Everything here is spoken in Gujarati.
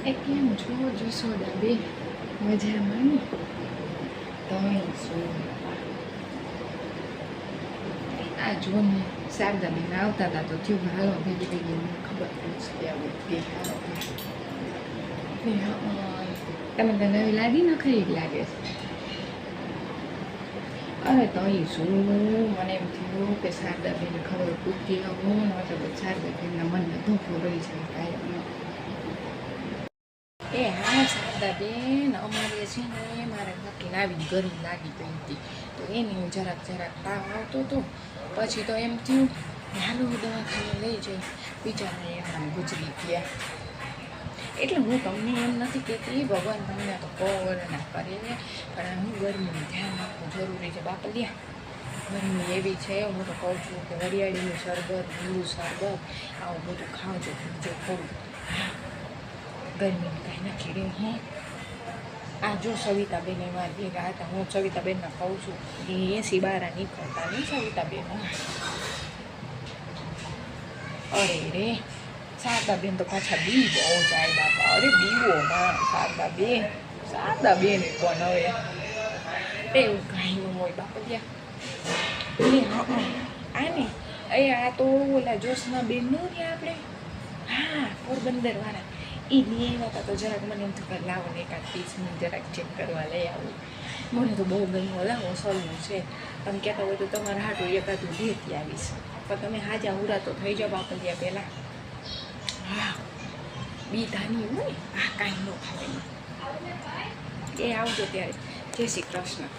એ કેમ છો જશોદા બે મજામાં ને તમે શું આ જો ને શારદા બેન આવતા હતા તો થયું હાલો ભેગી ભેગી મને ખબર પૂછતી આવે કે હાલો તમે તો નવી લાગી ન ખરી લાગે છે અરે તો એ શું મને એમ થયું કે શારદા બેન ખબર પૂછતી આવું તો શારદા બેનના મનને ધોખો રહી જાય કાયમ એ હા શારદા બેન અમારે છે ને મારે નક્કીને આવી ગરમી લાગી ગઈ હતી તો એની જરાક તાવ આવતો હતો પછી તો એમ થયું હાલો દવાખાને લઈ જઈ બિચારા એમ ગુજરી ગયા એટલે હું તમને એમ નથી કહેતી ભગવાન તમને તો કોવર ના કરે પણ હું ગરમીનું ધ્યાન રાખવું જરૂરી છે બાપલિયા ગરમી એવી છે હું તો કહું છું કે વરિયાળીનું શરબત લીલું શરબત આવું બધું ખાવજો પીજો થોડું ગરમીને કાંઈ ના ખીડે હું આ જો સવિતાબેન એમાં ભેગા હતા હું સવિતાબેનને કહું છું એ 80 નીકળતા નહીં સવિતાબેન અરે રે શારદાબેન તો પાછા બી બહુ જાય બાપા અરે બીવોમાં શારદાબેન કોણ હવે એવું કાંઈ ન હોય બાપલિયા આને આ તો ઓલા જોશના બેન નું ને આપણે હા પોરબંદર વાળા એ લઈ આવ્યા હતા તો જરાક મને એમ થયું કે લાવો ને એકાદ પીસ હું જરાક ચેક કરવા લઈ આવું મને તો બહુ ગમ્યું લાવો સલનું છે તમે કહેતા હોય તો તમારા હાટું એકાદું લેતી આવીશ પણ તમે હાજા ઉરા તો થઈ જાવ બાપલિયા પહેલાં હા બી ધાની હોય આ કાંઈ ન ખાય એ આવજો ત્યારે જય શ્રી કૃષ્ણ